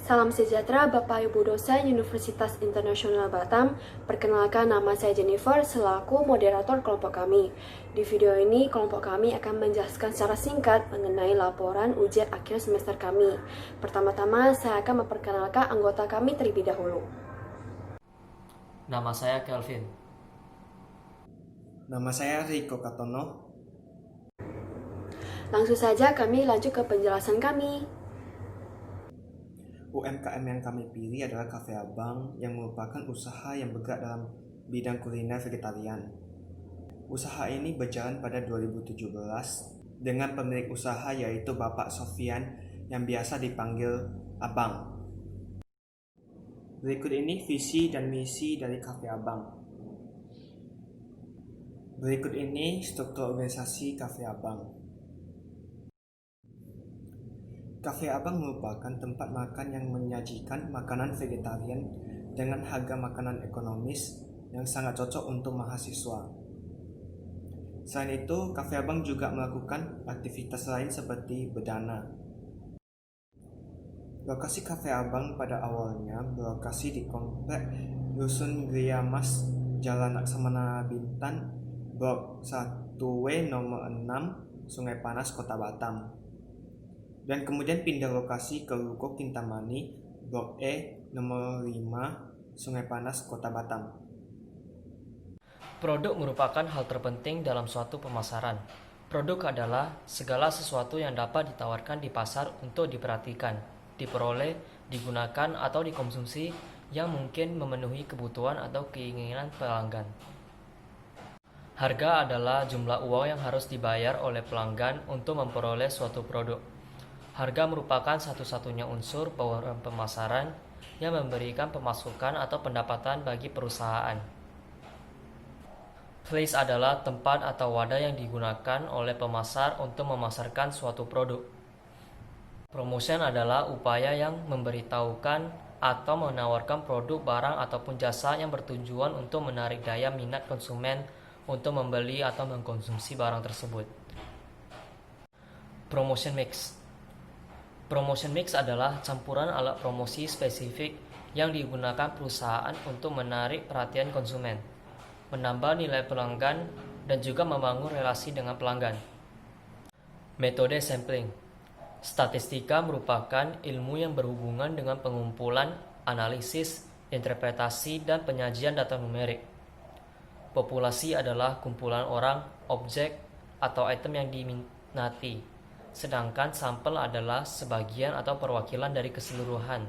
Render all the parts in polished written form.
Salam sejahtera Bapak Ibu dosen Universitas Internasional Batam. Perkenalkan, nama saya Jennifer selaku moderator kelompok kami. Di video ini kelompok kami akan menjelaskan secara singkat mengenai laporan ujian akhir semester kami. Pertama-tama saya akan memperkenalkan anggota kami terlebih dahulu. Nama saya Kelvin. Nama saya Riko Katono. Langsung saja kami lanjut ke penjelasan kami. UMKM yang kami pilih adalah Cafe Abang yang merupakan usaha yang bergerak dalam bidang kuliner vegetarian. Usaha ini berjalan pada 2017 dengan pemilik usaha yaitu Bapak Sofian yang biasa dipanggil Abang. Berikut ini visi dan misi dari Cafe Abang. Berikut ini struktur organisasi Cafe Abang. Cafe Abang merupakan tempat makan yang menyajikan makanan vegetarian dengan harga makanan ekonomis yang sangat cocok untuk mahasiswa. Selain itu, Cafe Abang juga melakukan aktivitas lain seperti berdana. Lokasi Cafe Abang pada awalnya berlokasi di komplek Rusun Gria Mas, Jalan Laksamana Bintan, Blok 1W nomor 6, Sungai Panas, Kota Batam. Dan kemudian pindah lokasi ke Ruko Kintamani, Blok E, nomor 5, Sungai Panas, Kota Batam. Produk merupakan hal terpenting dalam suatu pemasaran. Produk adalah segala sesuatu yang dapat ditawarkan di pasar untuk diperhatikan, diperoleh, digunakan, atau dikonsumsi yang mungkin memenuhi kebutuhan atau keinginan pelanggan. Harga adalah jumlah uang yang harus dibayar oleh pelanggan untuk memperoleh suatu produk. Harga merupakan satu-satunya unsur pemasaran yang memberikan pemasukan atau pendapatan bagi perusahaan. Place adalah tempat atau wadah yang digunakan oleh pemasar untuk memasarkan suatu produk. Promotion adalah upaya yang memberitahukan atau menawarkan produk, barang, ataupun jasa yang bertujuan untuk menarik daya minat konsumen untuk membeli atau mengkonsumsi barang tersebut. Promotion mix. Promotion mix adalah campuran alat promosi spesifik yang digunakan perusahaan untuk menarik perhatian konsumen, menambah nilai pelanggan, dan juga membangun relasi dengan pelanggan. Metode sampling. Statistika merupakan ilmu yang berhubungan dengan pengumpulan, analisis, interpretasi, dan penyajian data numerik. Populasi adalah kumpulan orang, objek, atau item yang diminati. Sedangkan sampel adalah sebagian atau perwakilan dari keseluruhan.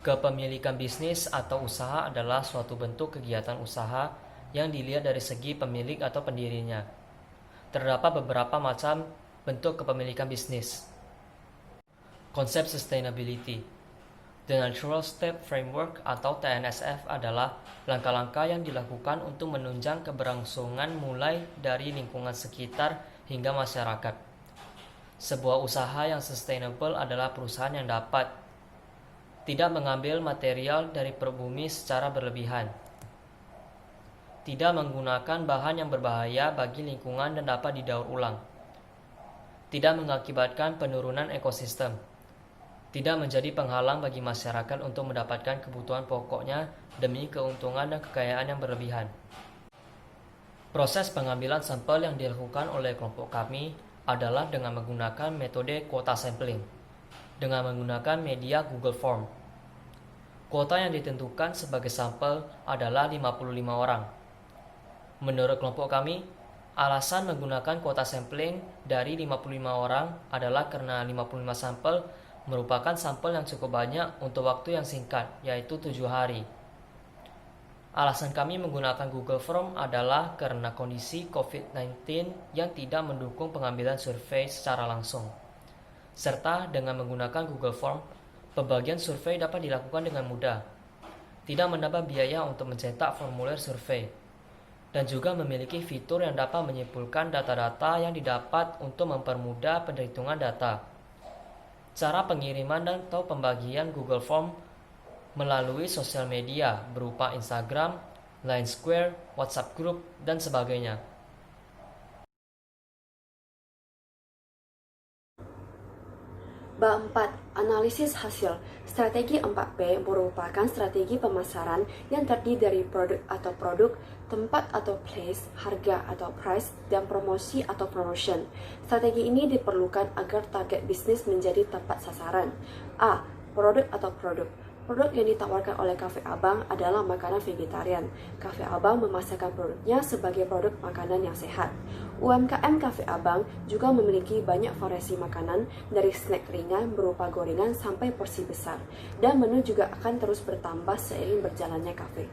Kepemilikan bisnis atau usaha adalah suatu bentuk kegiatan usaha yang dilihat dari segi pemilik atau pendirinya. Terdapat beberapa macam bentuk kepemilikan bisnis. Konsep sustainability. The Natural Step Framework atau TNSF adalah langkah-langkah yang dilakukan untuk menunjang keberlangsungan mulai dari lingkungan sekitar hingga masyarakat. Sebuah usaha yang sustainable adalah perusahaan yang dapat tidak mengambil material dari bumi secara berlebihan, tidak menggunakan bahan yang berbahaya bagi lingkungan dan dapat didaur ulang, tidak mengakibatkan penurunan ekosistem, tidak menjadi penghalang bagi masyarakat untuk mendapatkan kebutuhan pokoknya demi keuntungan dan kekayaan yang berlebihan. Proses pengambilan sampel yang dilakukan oleh kelompok kami adalah dengan menggunakan metode kuota sampling, dengan menggunakan media Google Form. Kuota yang ditentukan sebagai sampel adalah 55 orang. Menurut kelompok kami, alasan menggunakan kuota sampling dari 55 orang adalah karena 55 sampel merupakan sampel yang cukup banyak untuk waktu yang singkat, yaitu 7 hari. Alasan kami menggunakan Google Form adalah karena kondisi COVID-19 yang tidak mendukung pengambilan survei secara langsung. Serta dengan menggunakan Google Form, pembagian survei dapat dilakukan dengan mudah, tidak menambah biaya untuk mencetak formulir survei, dan juga memiliki fitur yang dapat menyimpulkan data-data yang didapat untuk mempermudah perhitungan data. Cara pengiriman dan atau pembagian Google Form melalui sosial media berupa Instagram, Line Square, WhatsApp Group, dan sebagainya. Bab 4. Analisis hasil. Strategi 4P merupakan strategi pemasaran yang terdiri dari produk atau produk, tempat atau place, harga atau price, dan promosi atau promotion. Strategi ini diperlukan agar target bisnis menjadi tepat sasaran. A. Produk atau produk. Produk yang ditawarkan oleh Cafe Abang adalah makanan vegetarian. Cafe Abang memasarkan produknya sebagai produk makanan yang sehat. UMKM Cafe Abang juga memiliki banyak variasi makanan, dari snack ringan berupa gorengan sampai porsi besar. Dan menu juga akan terus bertambah seiring berjalannya kafe.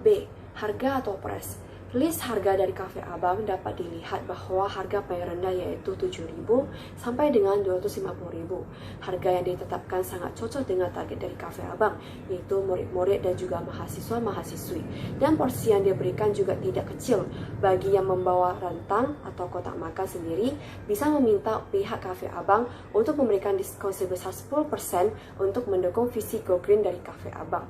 B. Harga atau price. List harga dari Cafe Abang dapat dilihat bahwa harga paling rendah yaitu 7.000 sampai dengan 250.000. Harga yang ditetapkan sangat cocok dengan target dari Cafe Abang, yaitu murid-murid dan juga mahasiswa-mahasiswi. Dan porsi yang diberikan juga tidak kecil. Bagi yang membawa rantang atau kotak makan sendiri, bisa meminta pihak Cafe Abang untuk memberikan diskon sebesar 10% untuk mendukung visi Go Green dari Cafe Abang.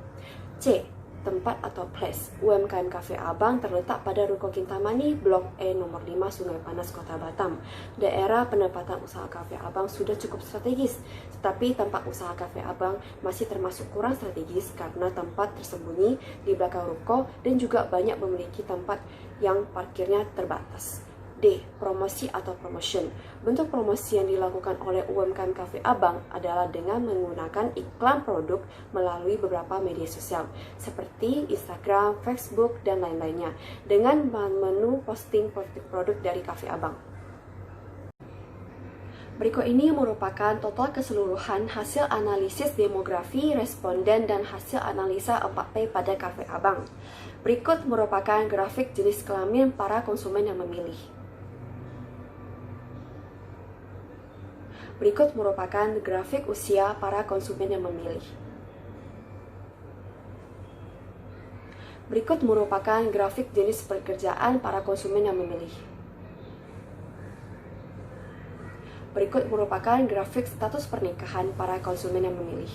C. Tempat atau place. UMKM Cafe Abang terletak pada Ruko Kintamani, Blok E nomor 5 Sungai Panas, Kota Batam. Daerah penempatan usaha Cafe Abang sudah cukup strategis, tetapi tempat usaha Cafe Abang masih termasuk kurang strategis karena tempat tersembunyi di belakang ruko dan juga banyak memiliki tempat yang parkirnya terbatas. D. Promosi atau promotion. Bentuk promosi yang dilakukan oleh UMKM Cafe Abang adalah dengan menggunakan iklan produk melalui beberapa media sosial seperti Instagram, Facebook, dan lain-lainnya dengan menu posting produk dari Cafe Abang. Berikut ini merupakan total keseluruhan hasil analisis demografi responden dan hasil analisa 4P pada Cafe Abang. Berikut merupakan grafik jenis kelamin para konsumen yang memilih. Berikut merupakan grafik usia para konsumen yang memilih. Berikut merupakan grafik jenis pekerjaan para konsumen yang memilih. Berikut merupakan grafik status pernikahan para konsumen yang memilih.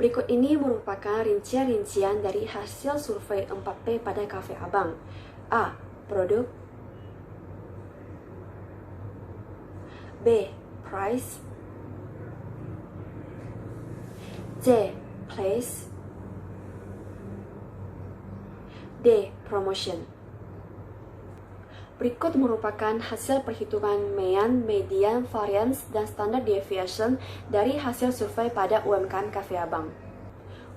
Berikut ini merupakan rincian-rincian dari hasil survei 4P pada Cafe Abang. A. Produk. B. Price. C. Place. D. Promotion. Berikut merupakan hasil perhitungan mean, median, variance, dan standard deviation dari hasil survei pada UMKM Cafe Abang.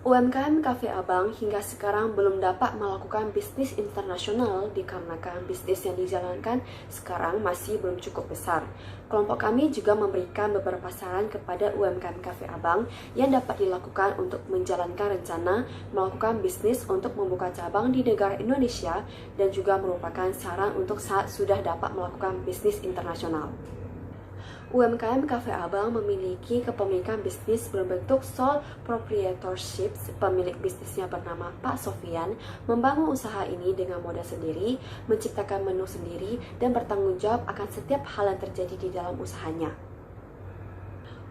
UMKM Cafe Abang hingga sekarang belum dapat melakukan bisnis internasional dikarenakan bisnis yang dijalankan sekarang masih belum cukup besar. Kelompok kami juga memberikan beberapa saran kepada UMKM Cafe Abang yang dapat dilakukan untuk menjalankan rencana melakukan bisnis untuk membuka cabang di negara Indonesia dan juga merupakan saran untuk saat sudah dapat melakukan bisnis internasional. UMKM Cafe Abang memiliki kepemilikan bisnis berbentuk sole proprietorship. Pemilik bisnisnya bernama Pak Sofian, membangun usaha ini dengan modal sendiri, menciptakan menu sendiri, dan bertanggung jawab akan setiap hal yang terjadi di dalam usahanya.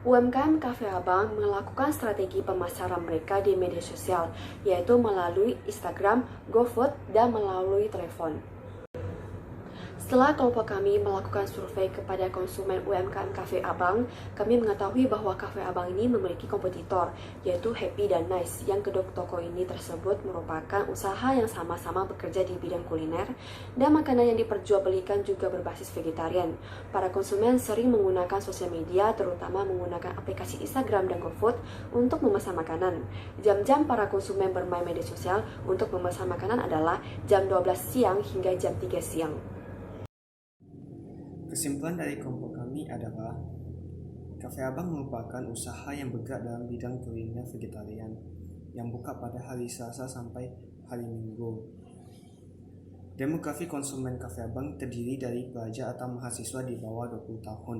UMKM Cafe Abang melakukan strategi pemasaran mereka di media sosial, yaitu melalui Instagram, GoFood, dan melalui telepon. Setelah kelompok kami melakukan survei kepada konsumen UMKM Cafe Abang, kami mengetahui bahwa Cafe Abang ini memiliki kompetitor, yaitu Happy dan Nice, yang kedua toko ini tersebut merupakan usaha yang sama-sama bekerja di bidang kuliner, dan makanan yang diperjualbelikan juga berbasis vegetarian. Para konsumen sering menggunakan sosial media, terutama menggunakan aplikasi Instagram dan GoFood untuk memesan makanan. Jam-jam para konsumen bermain media sosial untuk memesan makanan adalah jam 12 siang hingga jam 3 siang. Kesimpulan dari kelompok kami adalah Cafe Abang merupakan usaha yang bergerak dalam bidang kuliner vegetarian yang buka pada hari Selasa sampai hari Minggu. Demografi konsumen Cafe Abang terdiri dari pelajar atau mahasiswa di bawah 20 tahun.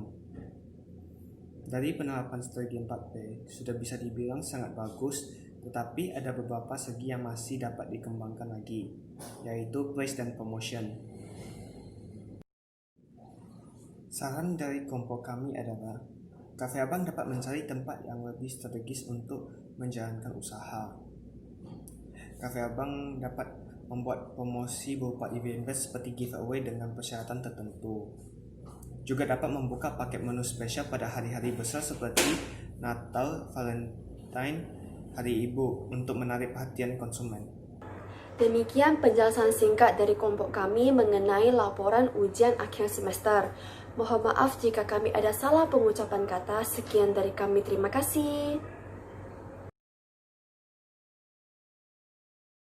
Dari penerapan strategi 4P sudah bisa dibilang sangat bagus, tetapi ada beberapa segi yang masih dapat dikembangkan lagi, yaitu price dan promotion. Saran dari kelompok kami adalah Cafe Abang dapat mencari tempat yang lebih strategis untuk menjalankan usaha. Cafe Abang dapat membuat promosi berupa event seperti giveaway dengan persyaratan tertentu. juga dapat membuka paket menu spesial pada hari-hari besar seperti Natal, Valentine, Hari Ibu untuk menarik perhatian konsumen. Demikian penjelasan singkat dari kelompok kami mengenai laporan ujian akhir semester. Mohon maaf jika kami ada salah pengucapan kata. Sekian dari kami, terima kasih.